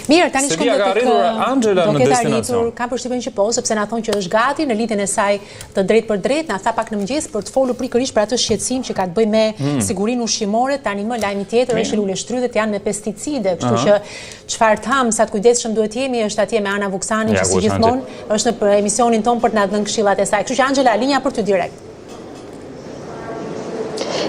Mirë, tani shkojmë tek Angela në destinacion. Kam përshtypjen që po, sepse na thonë që është gati në lidhjen e saj të drejtë për drejtë, na tha pak në mëngjes për të folur pikërisht për atë shqetësim që ka të bëjë me sigurinë ushqimore. Tani më lajmi tjetër është luleshtrydhet janë me pesticide, kështu që çfarë tham, sa të kujdesshëm duhet jemi, është atje me Ana Vuksani, që si gjithmonë është në emisionin ton për të na dhënë këshillat e saj. Kështu që Angela, linja për ty direkt.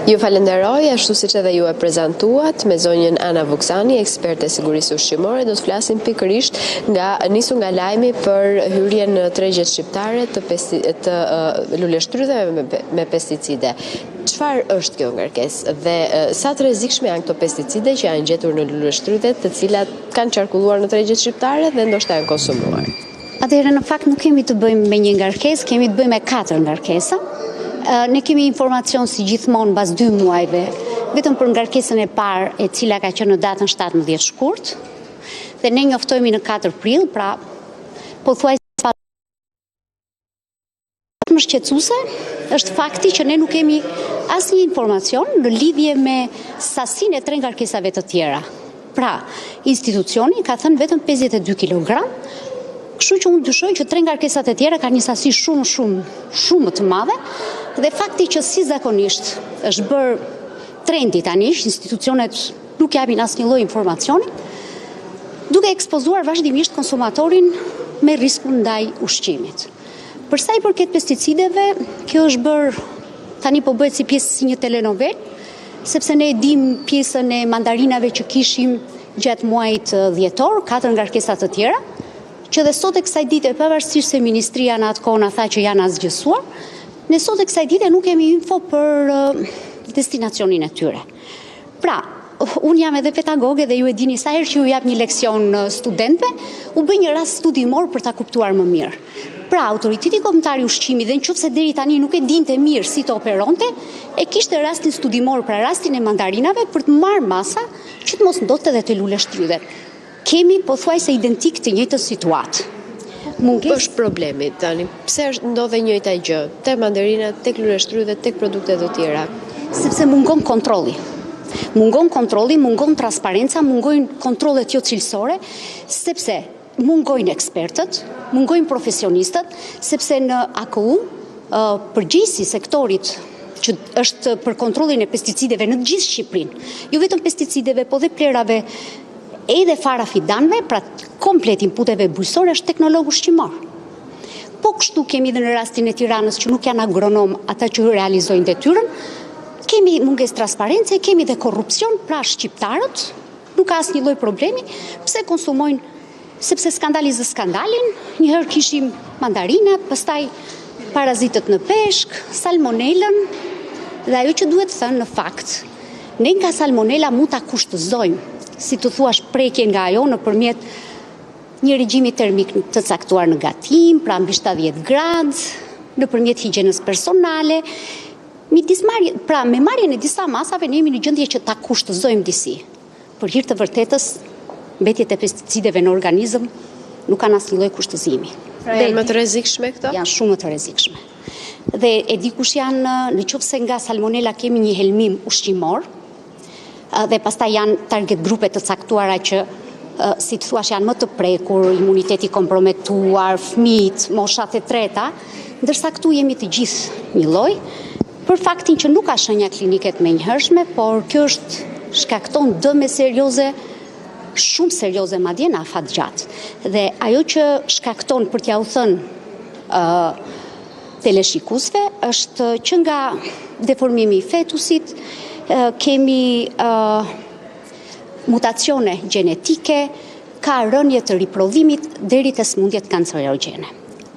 Ju falenderoj, ashtu siç edhe ju e prezantuat me zonjën Ana Vuksani, eksperte sigurisë ushqimore, do të flasim pikërisht nisu nga lajmi për hyrjen në tregjet shqiptare të luleshtrydheve me pesticide. Çfarë është kjo ngarkesë dhe sa të rrezikshme janë këto pesticide që janë gjetur në luleshtrydhet, të cilat kanë qarkulluar në tregjet shqiptare dhe ndoshta janë konsumuar? Atëherë në fakt nuk kemi të bëjmë me një ngarkesë, kemi të bëjmë me 4 ngarkesa. Ne kemi informacion si gjithmonë pas 2 muajve, vetëm për ngarkesën e parë e cila ka qenë në datën 17 shkurt, dhe ne njoftojmë në 4 prill, pra pothuajse më shqetësuese është fakti që ne nuk kemi asnjë informacion në lidhje me sasinë e 3 ngarkesave të tjera. Pra, institucioni ka thënë vetëm 52 kg. Kështu që unë dyshoj që 3 ngarkesat e tjera ka një sasi shumë më të madhe, dhe fakti që si zakonisht është bërë trendi tani, institucionet nuk japin asnjë lloj informacioni, duke ekspozuar vazhdimisht konsumatorin me riskun ndaj ushqimit. Për sa i përket pesticideve, kjo është bërë tani po bëhet si pjesë si një telenovel, sepse ne e dim pjesën e mandarinave që kishim gjatë muajit dhjetor, 4 ngarkesa të tjera, që dhe sot e kësaj dite, pavarësisht se ministria në atë kohë na tha që janë asgjësuar, ne sot e kësaj dite nuk kemi info për destinacionin e tyre. Pra, unë jam edhe pedagoge dhe ju e dini sa herë që ju jap një leksion studentëve, u bë një rast studimor për ta kuptuar më mirë. Pra, Autoriteti Kombëtar i Ushqimit, dhe nëse deri tani nuk e dinte mirë si të operonte, e kishte rastin studimor, pra rastin e mandarinave, për të marrë masa që të mos ndodhte edhe te luleshtrydhet. Kemi pothuajse identik të njëjtën situatë. Është problemi tani. Pse ndodhe njëjta gjë? Tek mandarinat, tek luleshtrydhet, tek produktet e tjera. Sepse mungon kontrolli. Mungon kontrolli, mungon transparenca, mungojnë kontrollet jo cilësore, sepse mungojnë ekspertët, mungojnë profesionistët, sepse në AKU, përgjegjësi sektorit që është për kontrollin e pesticideve në gjithë Shqipërinë, jo vetëm pesticideve, po dhe plerave, edhe fara fidanve, pra komplet inputeve bujësore, është teknolog ushqimor. Po kështu kemi dhe në rastin e Tiranës që nuk janë agronom ata që realizojnë detyrën, kemi mungesë transparence, kemi dhe korrupsion, pra shqiptarët, nuk ka asnjë lloj problemi, pse konsumojnë, sepse skandalizë skandalin, njëherë kishim mandarinat, pastaj parazitët në peshk, salmonelën, dhe ajo që duhet thënë në fakt, ne nga salmonela mund ta kushtëzojmë, si të thuash prekje nga ajo nëpërmjet një regjimi termik të caktuar në gatim, pra mbi 70 gradë, nëpërmjet higjienës personale, me marrjen e disa masave ne jemi në gjendje që ta kushtëzojmë disi. Për hir të vërtetës, mbetjet e pesticideve në organizëm nuk kanë asnjë lloj kushtëzimi. Pra janë më të rrezikshme këto? Janë shumë më të rrezikshme. Dhe e di kush janë, nëse nga salmonela kemi një helmim ushqimor, dhe pastaj janë target grupe të caktuara që, si të thuash, janë më të prekur, imuniteti komprometuar, fëmijët, moshat e treta, ndërsa këtu jemi të gjithë një lloj, për faktin që nuk ka shenja klinike të menjëhershme, por kjo shkakton dëme serioze, shumë serioze madje në afat gjatë. Dhe ajo që shkakton, për t'ja u thënë teleshikuesve, është që nga deformimi i fetusit, kemi mutacione gjenetike, ka rënje të riprodhimit deri te smundjet kancerogjene.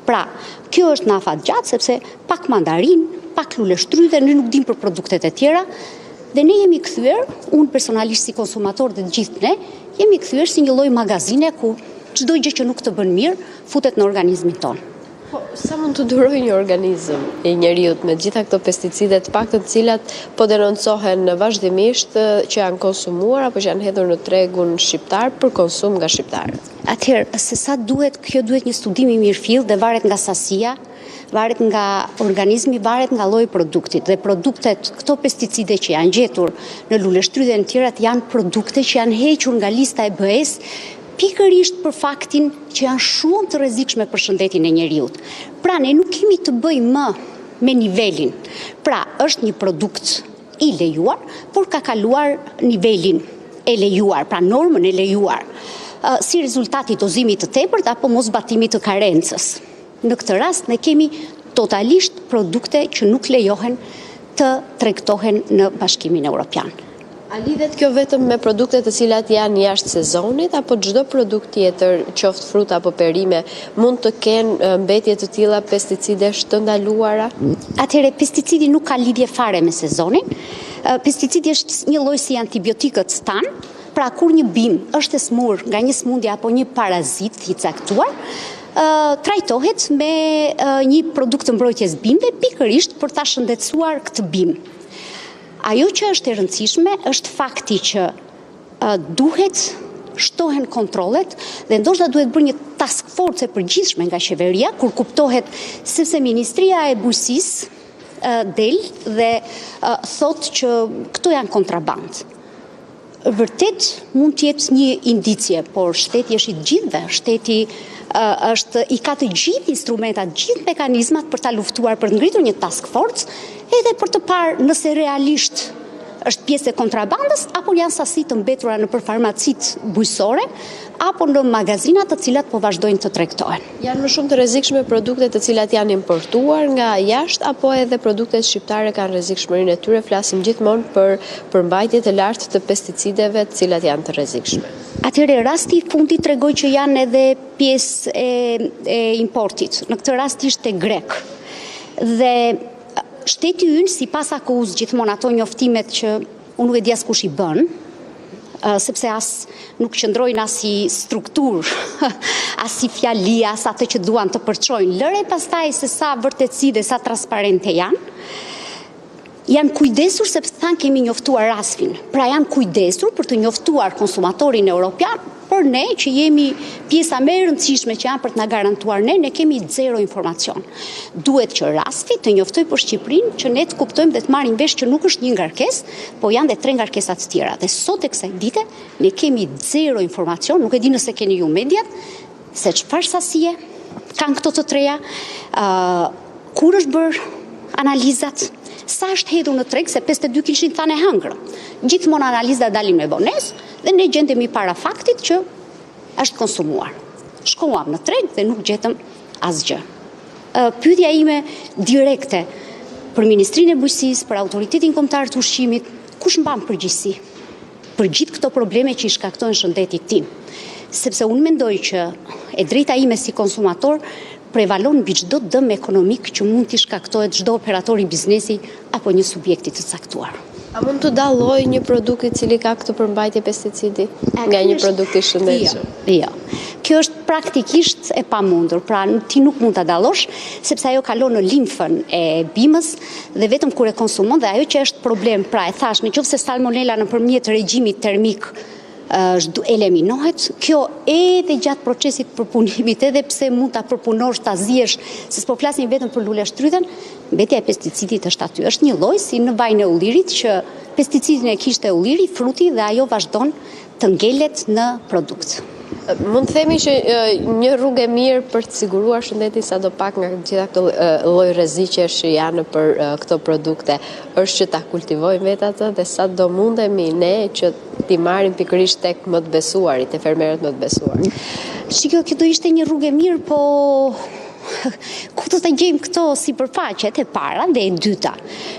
Pra, kjo është në afat gjatë, sepse pak mandarin, pak luleshtrydhe, ne nuk dim për produktet e tjera, dhe ne jemi kthyer, unë personalisht si konsumator dhe gjithë ne, jemi kthyer si një lloj magazine ku çdo gjë që nuk të bën mirë futet në organizmin tonë. Po, sa mund të durojë një organizëm i njeriut me gjitha këto pesticide të paktën të cilat po denoncohen vazhdimisht që janë konsumuar apo që janë hedhur në tregun shqiptar për konsum nga shqiptarët? Atëherë, se sa duhet, kjo duhet një studim i mirëfill dhe varet nga sasia, varet nga organizmi, varet nga lloji i produktit. Dhe produktet, këto pesticide që janë gjetur në luleshtrydhe e tjerat janë produkte që janë hequr nga lista e BE-s pikërisht për faktin që janë shumë të rrezikshme për shëndetin e njeriut. Pra ne nuk kemi të bëjmë më me nivelin. Pra është një produkt i lejuar, por ka kaluar nivelin e lejuar, pra normën e lejuar, si rezultati i dozimit të tepërt apo mos batimit të karencës. Në këtë rast ne kemi totalisht produkte që nuk lejohen të tregtohen në Bashkimin Evropian. A lidhet kjo vetëm me produkte të cilat janë jashtë sezonit, apo çdo produkt tjetër, qoftë fruta apo perime, mund të kenë mbetje të tilla pesticidesh të ndaluara? Atëherë, pesticidi nuk ka lidhje fare me sezonin. Pesticidi është një lloj si antibiotikët stan, pra kur një bim është e smur nga një smundje apo një parazit i caktuar, trajtohet me një produkt të mbrojtjes bimëve pikërisht për ta shëndetësuar këtë bim. Ajo që është e rëndësishme është fakti që duhet shtohen kontrollet dhe ndoshta duhet bërë një task force e përgjithshme nga qeveria kur kuptohet sepse Ministria e Bujqësisë del dhe thot që këto janë kontraband. Vërtet mund të jetë një indicie, por shteti është i gjithëve, shteti i ka të gjithë instrumentat, gjithë mekanizmat për ta luftuar, për të ngritur një task force, edhe për të parë nëse realisht është pjesë e kontrabandës, apo janë sasi të mbetura në farmacit bujësore, apo në magazinat të cilat po vazhdojnë të tregtohen. Janë më shumë të rrezikshme produktet të cilat janë importuar nga jashtë, apo edhe produktet shqiptare kanë rrezikshmërinë e tyre? Flasim gjithmonë për përmbajtje të lartë të pesticideve të cilat janë të rrezikshme. Atëherë, rasti i fundit tregoj që janë edhe pjesë e importit. Në këtë rast ishte grek. Dhe shteti ynë, sipas akuz gjithmonë ato njoftimet që unë nuk e di as kush i bën, sepse as nuk qëndrojnë as si struktur, as si fjali, as atë që duan të përçojnë. Lëre pastaj se sa vërtetësi dhe sa transparente janë kujdesur sepse thanë kemi njoftuar rastin. Pra janë kujdesur për të njoftuar konsumatorin evropian, për ne që jemi pjesa më e rëndësishme që janë për të na garantuar ne kemi zero informacion. Duhet që rasti të njoftoj për Shqipërinë që ne të kuptojmë dhe të marrim vesh që nuk është një ngarkesë, po janë dhe 3 ngarkesa të tjera. Dhe sot e kësaj dite ne kemi zero informacion, nuk e di nëse keni ju mediat, se çfarë sasie kanë këto të treja, kur është bërë analizat, sa është hedhur në treg, se 52 kishin thanë e hëngrë. Gjithmonë analizat dalin me vonesë dhe ne gjendemi para faktit që është konsumuar. Shkuam në treg dhe nuk gjetëm asgjë. Pyetja ime direkte për Ministrinë e Bujqësisë, për Autoritetin Kombëtar të Ushqimit, kush mban përgjegjësi për gjithë këto probleme që i shkaktojnë shëndetit tim? Sepse unë mendoj që e drejta ime si konsumator prevalon mbi çdo dëm ekonomik që mund t'i shkaktohet çdo operatori biznesi apo një subjekti të caktuar. A mund të dalloj një produkt i cili ka këtë përmbajtje pesticidi nga një produkt i shëndetshëm? Jo. Kjo është praktikisht e pamundur, pra ti nuk mund ta dallosh sepse ajo kalon në limfën e bimës dhe vetëm kur e konsumon dhe ajo që është problem, pra e thash, nëse salmonela nëpërmjet regjimit termik eliminohet, kjo edhe gjatë procesit përpunimit, edhe pse mund ta përpunosh, ta zihesh, se s'po flasim vetëm për luleshtrydhen, mbetja e pesticidit është aty. Është një lloj si në vajin e ullirit që pesticidin e kishte ulliri, fruti dhe ajo vazhdon të ngelet në produkt. Mund të themi që një rrugë e mirë për të siguruar shëndetin sadopak nga gjitha këto lloj rreziqesh që janë për këto produkte është që ta kultivojmë vetë atë dhe sa do mundemi ne që t'i marrim pikërisht tek më të besuarit, te fermerët më të besuar. Shikoj, kjo do ishte një rrugë e mirë, po ku do të gjejmë këto sipërfaqet e para dhe e dyta?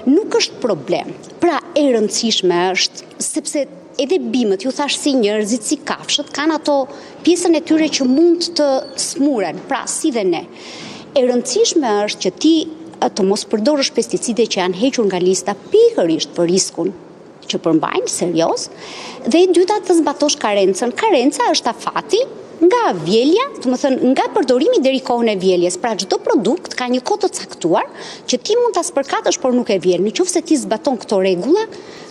Nuk është problem. Pra e rëndësishme është sepse edhe bimët, ju thash si njerëzit, si kafshët, kanë ato pjesën e tyre që mund të smuren, pra si dhe ne. E rëndësishme është që ti të mos përdorësh pesticide që janë hequr nga lista pikërisht për riskun që përmbajnë serioz, dhe e dyta të zbatosh karencën. Karenca është afati nga vjelja, do të thënë nga përdorimi deri kohën e vjeljes. Pra çdo produkt ka një kohë të caktuar që ti mund ta spërkatësh por nuk e vjen. Nëse ti zbaton këto rregulla,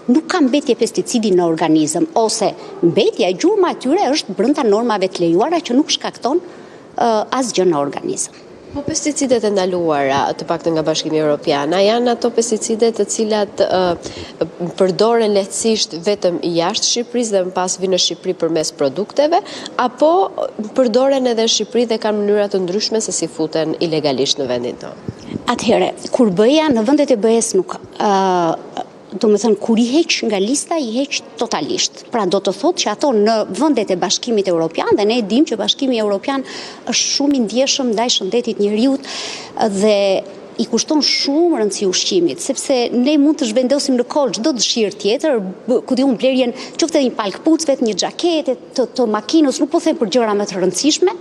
nuk ka mbetje pesticidi në organizëm, ose mbetja e gjurma e tyre është brenda normave të lejuara që nuk shkakton asgjë në organizëm. Po pesticidet e ndaluara, të paktën nga Bashkimi Evropian, a janë ato pesticidet të cilat përdoren lehtësisht vetëm jashtë Shqipërisë dhe më pas vinë në Shqipëri përmes produkteve, apo përdoren edhe në Shqipëri dhe kanë mënyra të ndryshme se si futen ilegalisht në vendin tonë? Atëherë, kur BE-ja në vendet e BE-s nuk do më thënë, kur i heq nga lista, i heq totalisht. Pra do të thotë që ato në vendet e Bashkimit Evropian, dhe ne e dim që Bashkimi Evropian është shumë i ndjeshëm ndaj shëndetit njerëzit dhe i kushton shumë rëndësi ushqimit, sepse ne mund të zhvendosim në kohë çdo dëshirë tjetër, ku diun blerjen qoftë edhe një palë këpucëve, një xhakete të makinës, nuk po them për gjëra më të rëndësishme,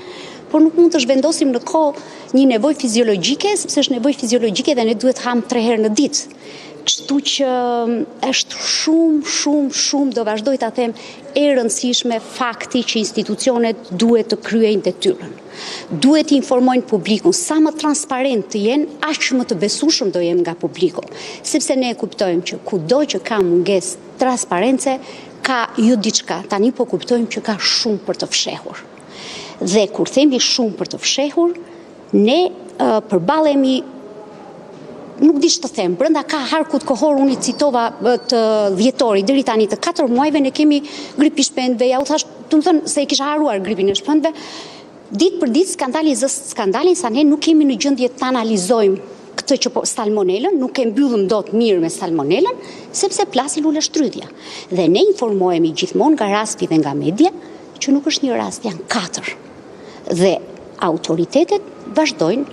por nuk mund të zhvendosim në kohë një nevojë fiziologjike, sepse është nevojë fiziologjike dhe ne duhet ham 3 herë në ditë. Kështu që është shumë, do vazhdoj ta them, e rëndësishme fakti që institucionet duhet të kryejnë detyrën. Duhet të informojnë publikun, sa më transparent të jenë, aq më të besueshëm do jenë nga publiku. Sepse ne e kuptojmë që kudo që ka mungesë transparence, ka jo diçka, tani po kuptojmë që ka shumë për të fshehur. Dhe kur themi shumë për të fshehur, ne përballemi, nuk di ç'të them, brenda ka harkut kohor, unë i citova të dhjetori, deri tani të 4 muajve ne kemi grip i shpendëve, ja u thash, do të thënë se e kisha haruar gripin e shpendëve, ditë për ditë skandalin, sa ne nuk kemi në gjendje të analizojmë këtë që salmonelën, nuk e mbyllëm dot mirë me salmonelën, sepse plasi luleshtrydhja. Dhe ne informohemi gjithmonë nga rasti dhe nga media, që nuk është një rast, janë 4. Dhe autoritetet vazhdojnë,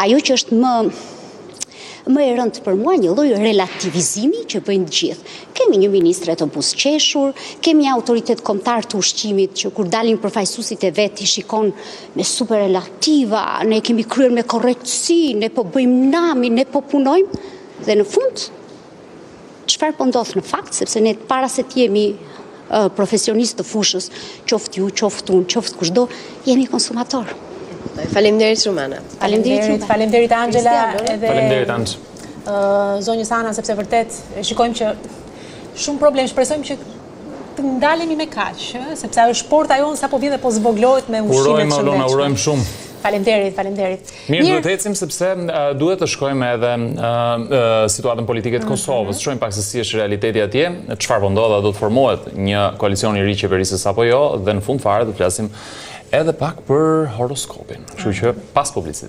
ajo që është më e rëndë për mua, një lloj relativizimi që bëjnë të gjithë. Kemi një ministre të buzëqeshur, kemi autoritet kombëtar të ushqimit që kur dalin përfaqësuesit e vet i shikon me super relativa, ne kemi kryer me korrektësi, ne po bëjmë namin, ne po punojmë dhe në fund çfarë po ndodh në fakt, sepse ne para se të jemi profesionistë të fushës, qoftë ju, qoftë unë, qoftë kushdo, jemi konsumator. Faleminderit Shumana. Faleminderit Angela edhe Faleminderit Angela. Zonjës Ana, sepse vërtet shikojmë që shumë problem, shpresojmë që të ndalemi me kaq, sepse ajo është porta jonë sapo vjen dhe po zvoglohet me ushqime të shëndetshme. Urojmë shumë. Faleminderit. Mirë, duhet të ecim sepse duhet të shkojmë edhe situatën politike të Kosovës. Shohim pak se si është realiteti atje, çfarë po ndodh, do të formohet një koalicion i ri qeverisës apo jo, dhe në fund fare do të flasim edhe pak për horoskopin. Kështu që pas publicitetit.